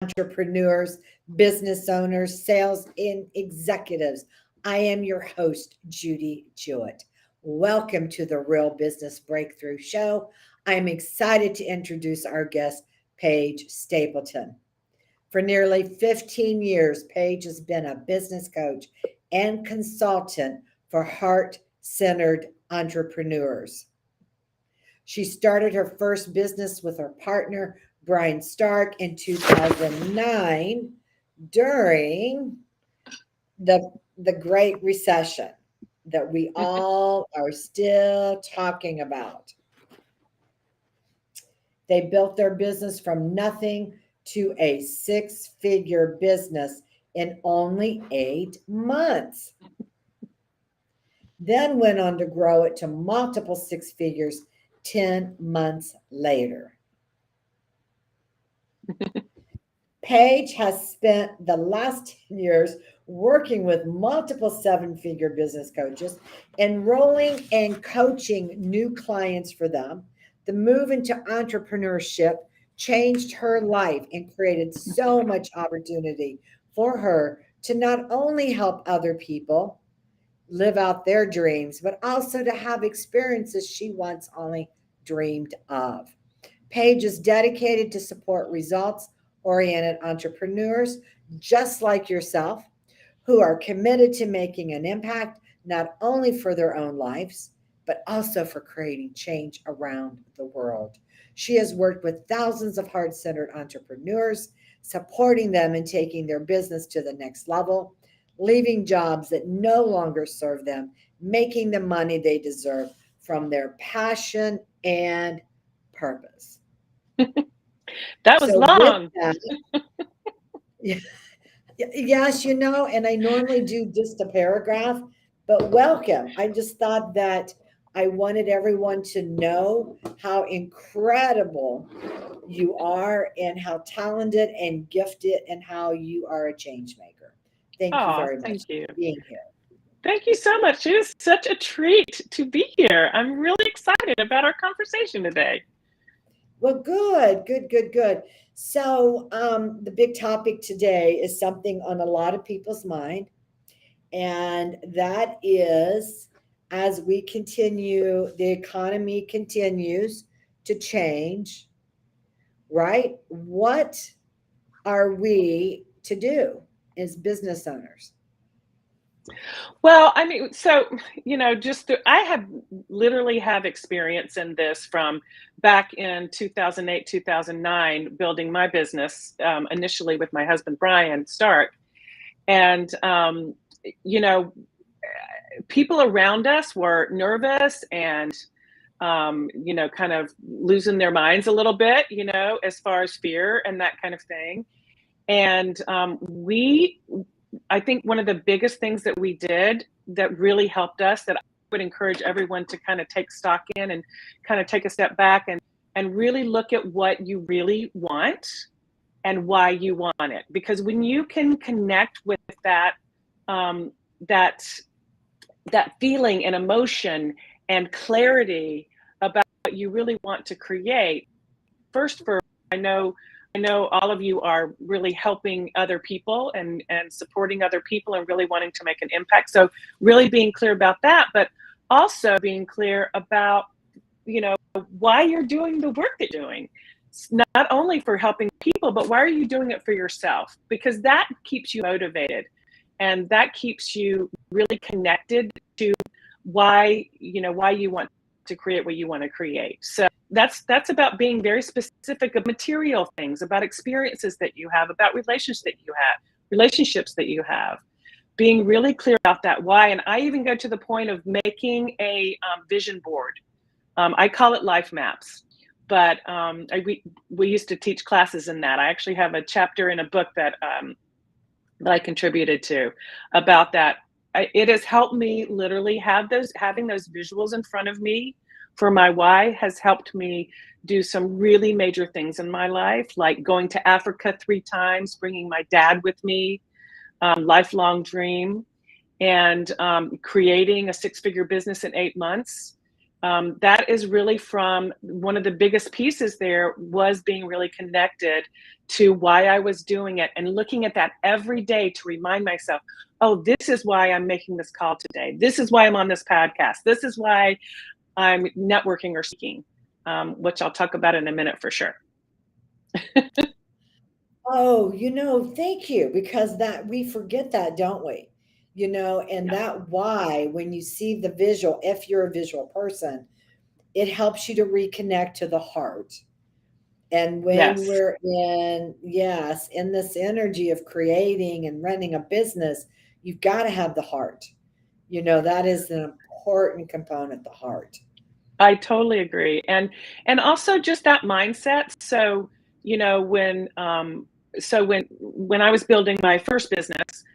entrepreneurs, business owners, sales and executives. I am your host, Judy Jewett. Welcome to the Real Business Breakthrough Show. I'm excited to introduce our guest, Paige Stapleton. For nearly 15 years, Paige has been a business coach and consultant for heart centered entrepreneurs. She started her first business with her partner, Brian Stark, in 2009 during the Great Recession that we all are still talking about. They built their business from nothing to a six-figure business in only 8 months. Then went on to grow it to multiple six figures 10 months later. Paige has spent the last 10 years working with multiple seven-figure business coaches, enrolling and coaching new clients for them. The move into entrepreneurship changed her life and created so much opportunity for her to not only help other people live out their dreams, but also to have experiences she once only dreamed of. Paige is dedicated to support results oriented entrepreneurs just like yourself who are committed to making an impact not only for their own lives, but also for creating change around the world. She has worked with thousands of heart centered entrepreneurs, supporting them in taking their business to the next level, leaving jobs that no longer serve them, making the money they deserve from their passion and purpose. That was So with long. that, yes, and I normally do just a paragraph, but welcome. I just thought that I wanted everyone to know how incredible you are and how talented and gifted and how you are a change maker. Thank you Oh, very thank much you. for being here. Thank you so much. It is such a treat to be here. I'm really excited about our conversation today. Well, good, good, good, good. So, the big topic today is something on a lot of people's mind, and that is as we continue, the economy continues to change, right? What are we to do as business owners? Well, I mean, so, I have literally have experience in this from back in 2008, 2009, building my business initially with my husband, Brian Stark. And, you know, people around us were nervous and kind of losing their minds a little bit, as far as fear and that kind of thing. And I think one of the biggest things that we did that really helped us, that I would encourage everyone to kind of take stock in and kind of take a step back and really look at what you really want and why you want it. Because when you can connect with um, that that feeling and emotion and clarity about what you really want to create. First, for I know all of you are really helping other people and supporting other people and really wanting to make an impact. So really being clear about that, but also being clear about why you're doing the work that you're doing. It's not only for helping people, but why are you doing it for yourself? Because that keeps you motivated and that keeps you really connected to why you want to create what you want to create. So that's about being very specific of material things, about experiences that you have, about relationships that you have, being really clear about that why. And I even go to the point of making a vision board. I call it life maps, but we used to teach classes in that. I actually have a chapter in a book that I contributed to about that. It has helped me literally having those visuals in front of me for my why has helped me do some really major things in my life, like going to Africa 3 times, bringing my dad with me, lifelong dream, and creating a six-figure business in 8 months. That is really from one of the biggest pieces there was being really connected to why I was doing it and looking at that every day to remind myself, oh, this is why I'm making this call today. This is why I'm on this podcast. This is why I'm networking or speaking, which I'll talk about in a minute for sure. Oh, thank you, because that we forget that, don't we? And Yeah. that why, when you see the visual, if you're a visual person, it helps you to reconnect to the heart. And when Yes. we're in this energy of creating and running a business, you've got to have the heart. That is an important component, the heart. I totally agree. And also just that mindset. So, you know, when I was building my first business,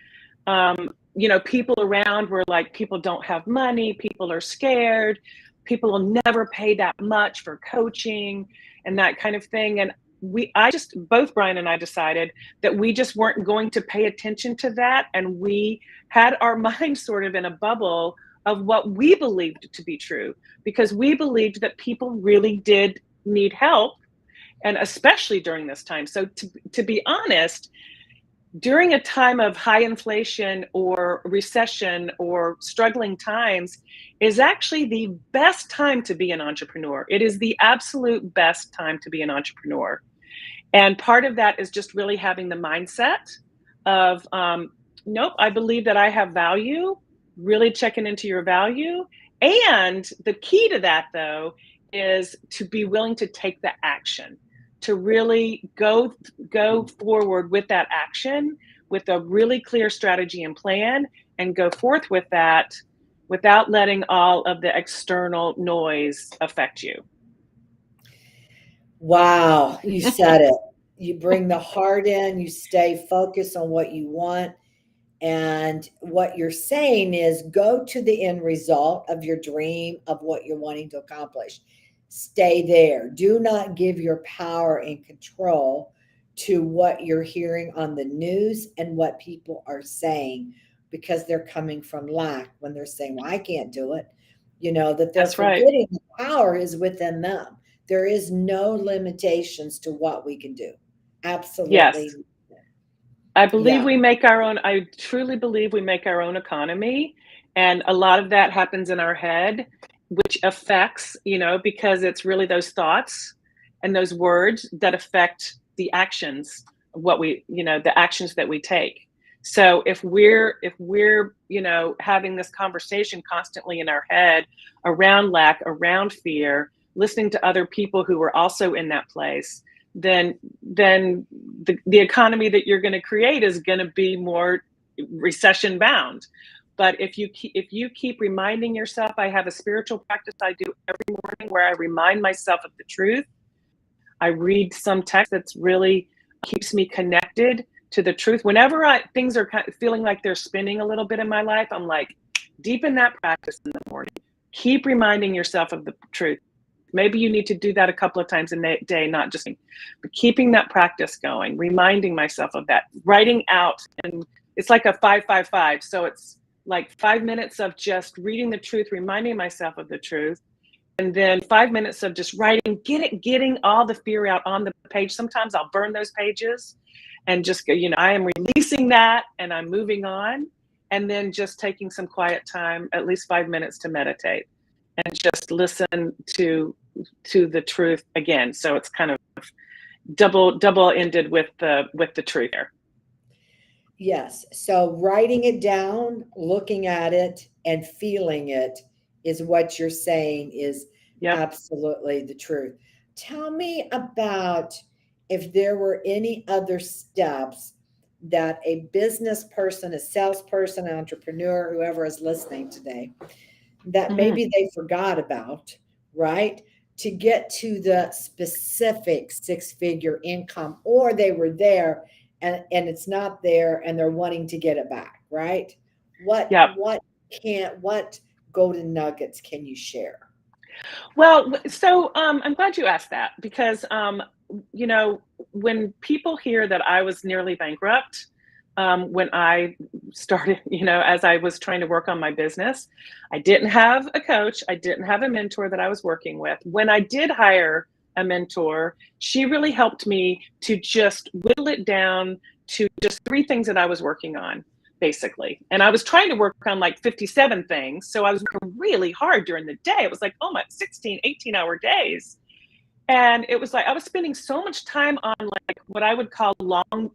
people around were like, people don't have money, people are scared, people will never pay that much for coaching and that kind of thing. And both Brian and I decided that we just weren't going to pay attention to that. And we had our mind sort of in a bubble of what we believed to be true, because we believed that people really did need help. And especially during this time. So to be honest, during a time of high inflation or recession or struggling times is actually the best time to be an entrepreneur. It is the absolute best time to be an entrepreneur. And part of that is just really having the mindset of, nope, I believe that I have value, really checking into your value. And the key to that, though, is to be willing to take the action, to really go forward with that action with a really clear strategy and plan and go forth with that without letting all of the external noise affect you. Wow, you said it. You bring the heart in, you stay focused on what you want. And what you're saying is go to the end result of your dream of what you're wanting to accomplish. Stay there. Do not give your power and control to what you're hearing on the news and what people are saying, because they're coming from lack when they're saying, well, I can't do it. That they're That's right. forgetting the power is within them. There is no limitations to what we can do. Yes. Absolutely. Yeah. I truly believe we make our own economy. And a lot of that happens in our head, which affects, because it's really those thoughts and those words that affect the actions, the actions that we take. So if we're, having this conversation constantly in our head around lack, around fear, listening to other people who are also in that place, then the economy that you're going to create is going to be more recession bound. But if you keep reminding yourself, I have a spiritual practice I do every morning where I remind myself of the truth. I read some text that's really keeps me connected to the truth. Whenever things are kind of feeling like they're spinning a little bit in my life, I'm like, deepen that practice in the morning. Keep reminding yourself of the truth. Maybe you need to do that a couple of times a day, not just, but keeping that practice going, reminding myself of that, writing out. And it's like a 5-5-5. So it's like 5 minutes of just reading the truth, reminding myself of the truth. And then 5 minutes of just writing, getting all the fear out on the page. Sometimes I'll burn those pages and just go, I am releasing that and I'm moving on. And then just taking some quiet time, at least 5 minutes to meditate and just listen to the truth again. So it's kind of double ended with the truth here. Yes. So writing it down, looking at it, and feeling it is what you're saying is Yep. absolutely the truth. Tell me about if there were any other steps that a business person, a salesperson, entrepreneur, whoever is listening today, that Mm-hmm. maybe they forgot about, right? To get to the specific six-figure income, or they were there and it's not there and they're wanting to get it back, right? What Yep. what what golden nuggets can you share? Well, so I'm glad you asked that because you know when people hear that I was nearly bankrupt, when I started, as I was trying to work on my business. I didn't have a coach. I didn't have a mentor that I was working with. When I did hire a mentor, she really helped me to just whittle it down to just 3 things that I was working on, basically. And I was trying to work on like 57 things. So I was working really hard during the day. It was like, oh my, 16, 18-hour days. And it was like I was spending so much time on like what I would call long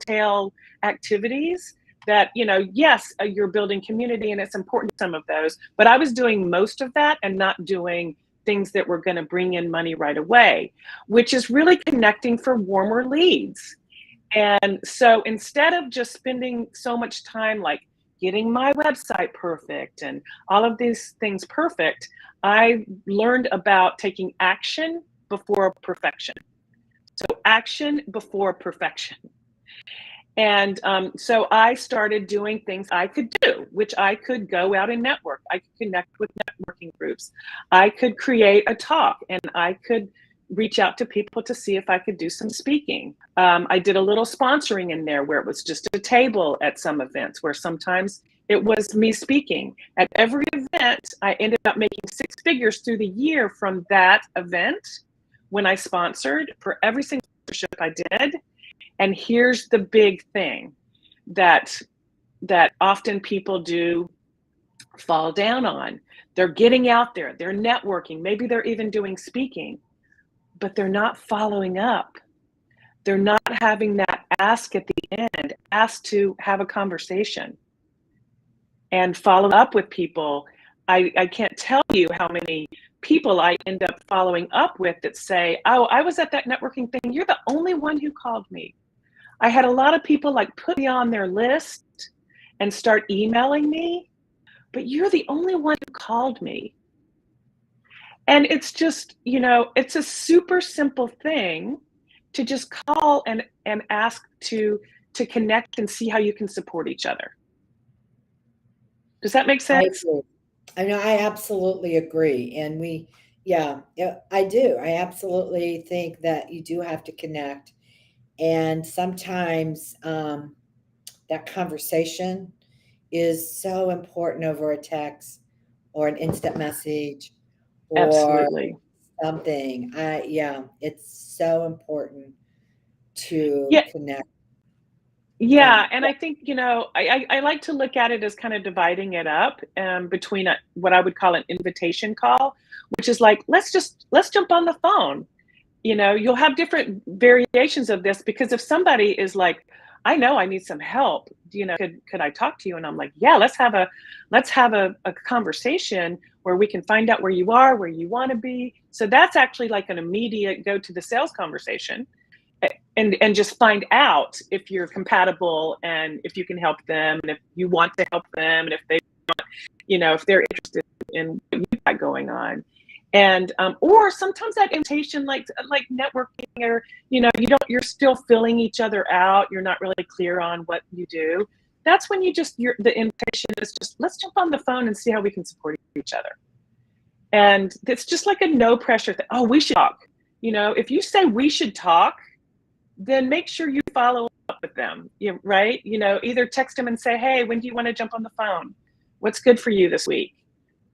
tail activities that, yes, you're building community and it's important, some of those, but I was doing most of that and not doing things that were going to bring in money right away, which is really connecting for warmer leads. And so instead of just spending so much time like getting my website perfect and all of these things perfect, I learned about taking action before perfection. So action before perfection. And so I started doing things I could do, which I could go out and network. I could connect with networking groups. I could create a talk and I could reach out to people to see if I could do some speaking. I did a little sponsoring in there where it was just a table at some events where sometimes it was me speaking. At every event, I ended up making 6 figures through the year from that event when I sponsored for every single sponsorship I did. And here's the big thing that often people do fall down on. They're getting out there, they're networking, maybe they're even doing speaking, but they're not following up. They're not having that ask at the end, ask to have a conversation and follow up with people. I can't tell you how many people I end up following up with that say, oh, I was at that networking thing. You're the only one who called me. I had a lot of people like put me on their list and start emailing me, but you're the only one who called me. And it's just, it's a super simple thing to just call and ask to connect and see how you can support each other. Does that make I sense? agree. I know, I absolutely agree. And yeah, I do. I absolutely think that you do have to connect. And sometimes that conversation is so important over a text or an instant message or Absolutely. something. Yeah, it's so important to Yeah, connect. yeah, Um, and I think, I like to look at it as kind of dividing it up between what I would call an invitation call, which is like, let's jump on the phone. You'll have different variations of this because if somebody is like, I know I need some help, could I talk to you? And I'm like, yeah, let's have a conversation where we can find out where you are, where you want to be. So that's actually like an immediate go to the sales conversation and just find out if you're compatible and if you can help them and if you want to help them and if they if they're interested in what you've got going on. And or sometimes that invitation like networking or you're still filling each other out, you're not really clear on what you do. That's when the invitation is just let's jump on the phone and see how we can support each other. And it's just like a no pressure thing. Oh, we should talk. If you say we should talk, then make sure you follow up with them, right? Either text them and say, hey, when do you want to jump on the phone? What's good for you this week?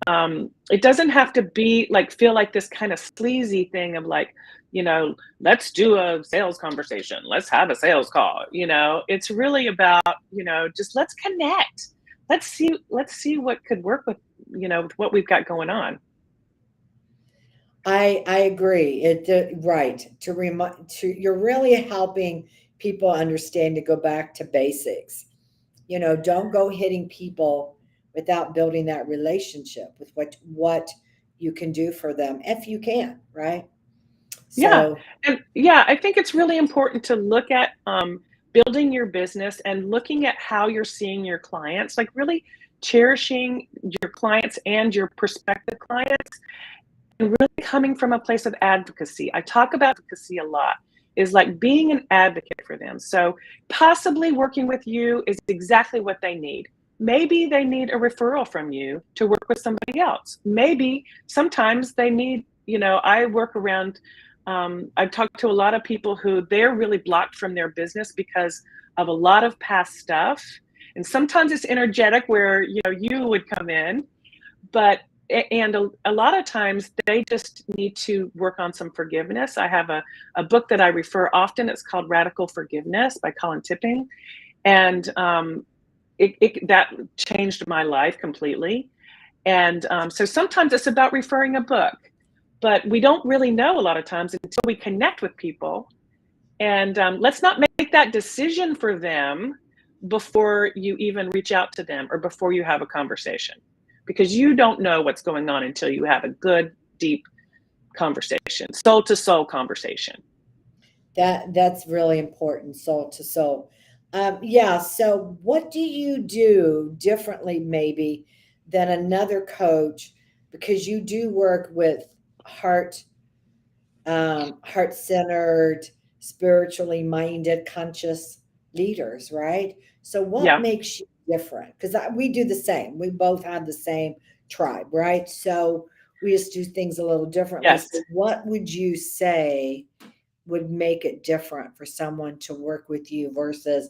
It doesn't have to be like, feel like this kind of sleazy thing of like, let's do a sales conversation. Let's have a sales call. It's really about, just let's connect. Let's see what could work with what we've got going on. I agree. Right, to remind to you're really helping people understand to go back to basics. Don't go hitting people without building that relationship with what you can do for them if you can, right? Yeah. So And yeah, I think it's really important to look at building your business and looking at how you're seeing your clients, like really cherishing your clients and your prospective clients and really coming from a place of advocacy. I talk about advocacy a lot, is like being an advocate for them. So possibly working with you is exactly what they need. Maybe they need a referral from you to work with somebody else. Maybe sometimes they need, I work around I've talked to a lot of people who they're really blocked from their business because of a lot of past stuff. And sometimes it's energetic where, you would come in, but and a lot of times they just need to work on some forgiveness. I have a book that I refer often. It's called Radical Forgiveness by Colin Tipping. And that changed my life completely. And so sometimes it's about referring a book, but we don't really know a lot of times until we connect with people. And let's not make that decision for them before you even reach out to them or before you have a conversation, because you don't know what's going on until you have a good, deep conversation, soul to soul conversation. That's really important, soul to soul. Yeah. So, what do you do differently, maybe, than another coach? Because you do work with heart, heart centered, spiritually minded, conscious leaders, right? So, what Yeah. makes you different? Because we do the same. We both have the same tribe, right? So, we just do things a little differently. Yes. So, what would you say would make it different for someone to work with you versus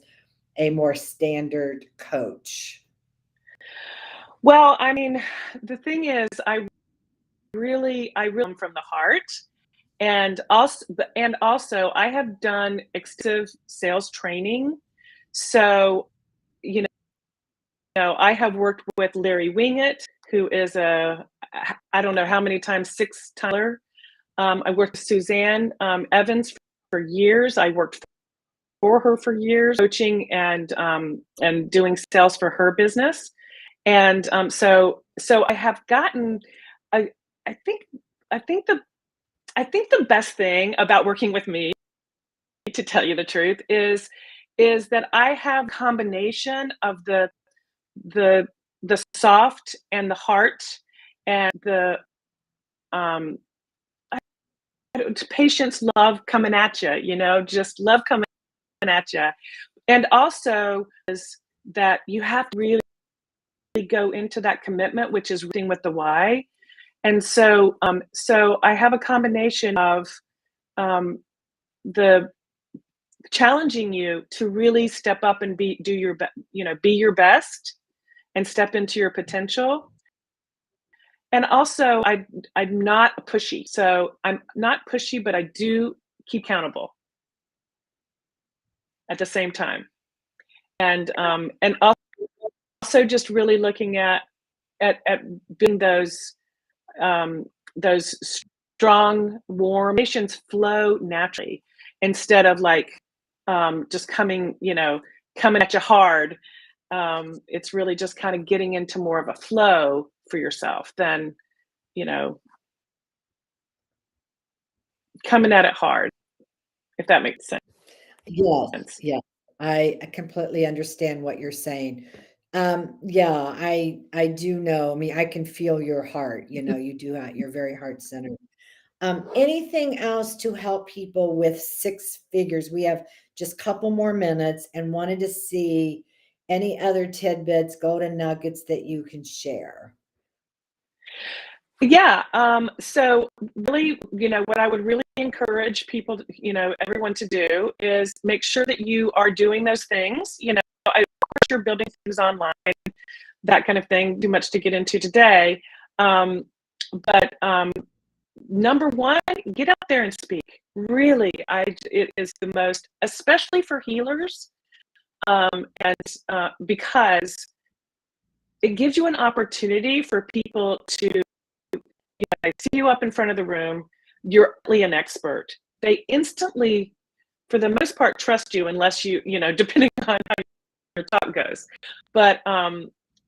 a more standard coach? Well, I mean, the thing is, I really am from the heart. And also I have done extensive sales training. So, you I have worked with Larry Wingett, who is I don't know how many times, six-timer. I worked with Suzanne Evans for years. I worked for her for years, coaching and doing sales for her business. And so I have gotten. I I think I think the best thing about working with me, to tell you the truth, is that I have a combination of the the soft and the heart and the um patience, love coming at you, just love coming at you. And also is that you have to really go into that commitment, which is reading with the why. And so I have a combination of um, the challenging you to really step up and be your best and step into your potential. And also, I'm not pushy. So I'm not pushy, but I do keep accountable at the same time. And also just really looking at being um, those strong, warm relations flow naturally instead of like just coming at you hard. It's really just kind of getting into more of a flow for yourself than you know coming at it hard, if that makes Yes, sense. yeah. I completely understand what you're saying. Yeah, I do know. I mean, I can feel your heart. You do. You're very heart centered. Anything else to help people with six figures? We have just a couple more minutes and wanted to see any other tidbits, golden nuggets that you can share. Yeah. So really, what I would really encourage people, everyone to do is make sure that you are doing those things. Of course, you're building things online, that kind of thing. Too much to get into today. But number one, get out there and speak. Really, it is the most, especially for healers, and because it gives you an opportunity for people to I see you up in front of the room, you're really an expert. They instantly, for the most part, trust you unless depending on how your talk goes. But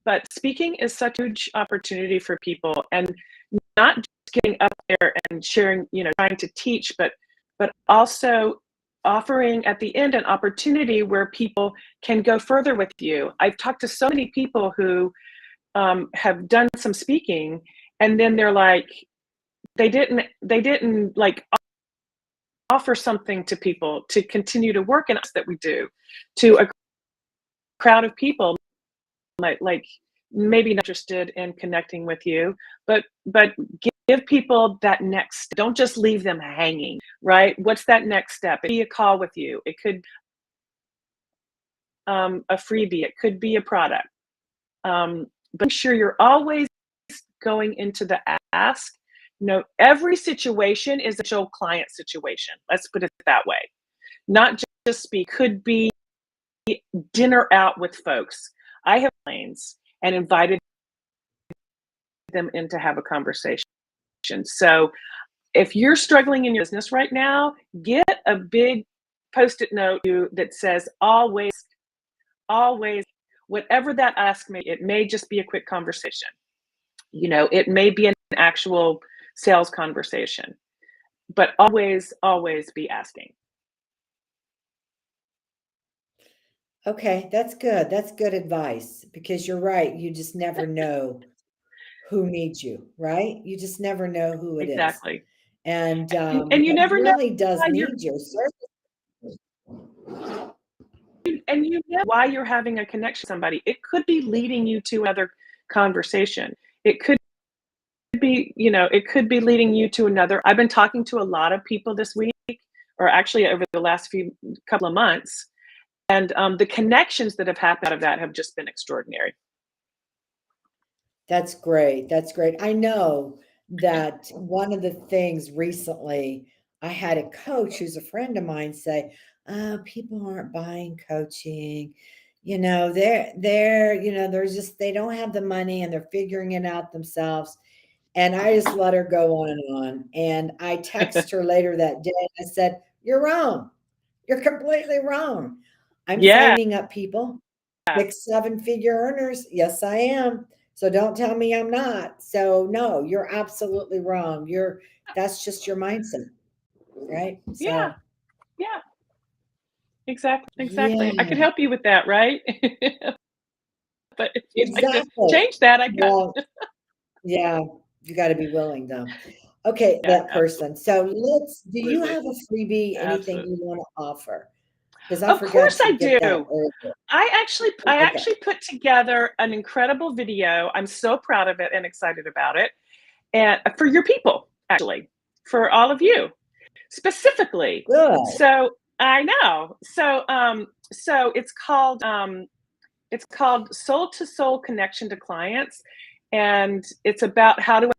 but speaking is such a huge opportunity for people, and not just getting up there and sharing, trying to teach, but also offering at the end an opportunity where people can go further with you. I've talked to so many people who have done some speaking, and then they're like, they didn't like offer something to people to continue to work in us that we do to a crowd of people like maybe not interested in connecting with you, but give people that next, don't just leave them hanging, right? What's that next step? It could be a call with you. It could a freebie. It could be a product. But make sure you're always going into the ask. Every situation is a actual client situation. Let's put it that way. Not just could be dinner out with folks. I have planes and invited them in to have a conversation. So if you're struggling in your business right now, get a big Post-it note that says always, always, whatever that ask may, it may just be a quick conversation. It may be an actual sales conversation, but always, always be asking. Okay, that's good. That's good advice because you're right. You just never know who needs you, right? You just never know who it is. Exactly. And And you it never know really does why need your service. and you know why you're having a connection with somebody. It could be leading you to another conversation. It could be, it could be leading you to another. I've been talking to a lot of people this week, or actually over the last couple of months, and the connections that have happened out of that have just been extraordinary. That's great. That's great. I know that one of the things recently, I had a coach who's a friend of mine say, "Oh, people aren't buying coaching. They're just, they don't have the money and they're figuring it out themselves." And I just let her go on and on. And I text her later that day. I said, "You're wrong. You're completely wrong. I'm Yeah. signing up people, 6, 7-figure earners. Yes, I am. So don't tell me I'm not. So no, you're absolutely wrong. That's just your mindset, right? Yeah. So Yeah. Exactly. yeah, I could help you with that, right? But if you'd like to exactly. change that, I got. Well, yeah, you got to be willing though. Okay, Yeah, that person. So do you absolutely. have a freebie, anything Absolutely. you want to offer? Because I Of forgot course to I get that do. earlier. I Okay, actually put together an incredible video. I'm so proud of it and excited about it. And for your people, actually, for all of you specifically. good. So I know. So it's called Soul to Soul Connection to Clients, and it's about how to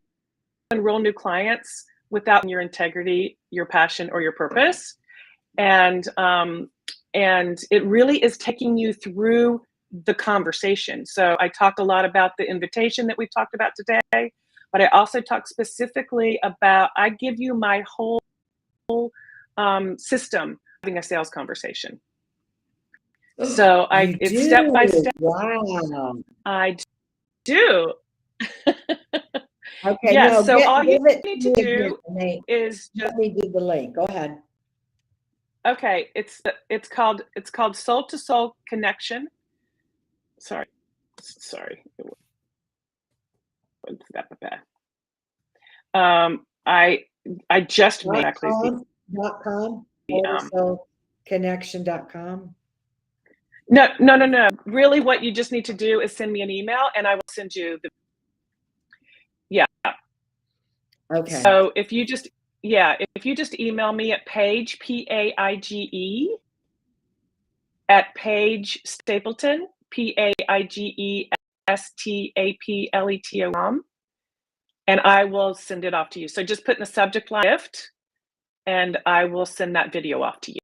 enroll new clients without your integrity, your passion, or your purpose. And it really is taking you through the conversation. So I talk a lot about the invitation that we talked about today, but I also talk specifically about, I give you my whole system having a sales conversation. So You it's do. step by step. Wow. I do. Okay, Yes. no, So all you give it need to to me again. do is just, Let me do the link. Go ahead. okay. It's called Soul to Soul Connection. Sorry. I just made exactly .com, the connection.com. no. Really, what you just need to do is send me an email, and I will send you the. Yeah. Okay. So if you just email me at Paige, Paige, at Paige Stapleton, Paigestapleton.com, and I will send it off to you. So just put in the subject line gift, and I will send that video off to you.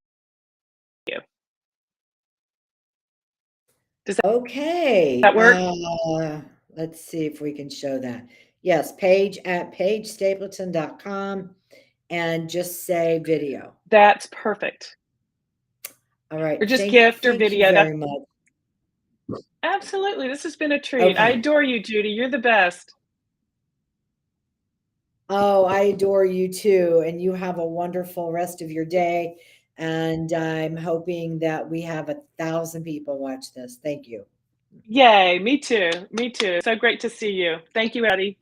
Does Okay. that work? Let's see if we can show that. Yes, Paige at PaigeStapleton.com and just say video. That's perfect. All right. Or just Thank gift or you video. very much. Absolutely. This has been a treat. I Okay. adore you, Judy. You're the best. Oh, I adore you too. And you have a wonderful rest of your day. And I'm hoping that we have 1,000 people watch this. Thank you. Yay. Me too. So great to see you. Thank you, Eddie.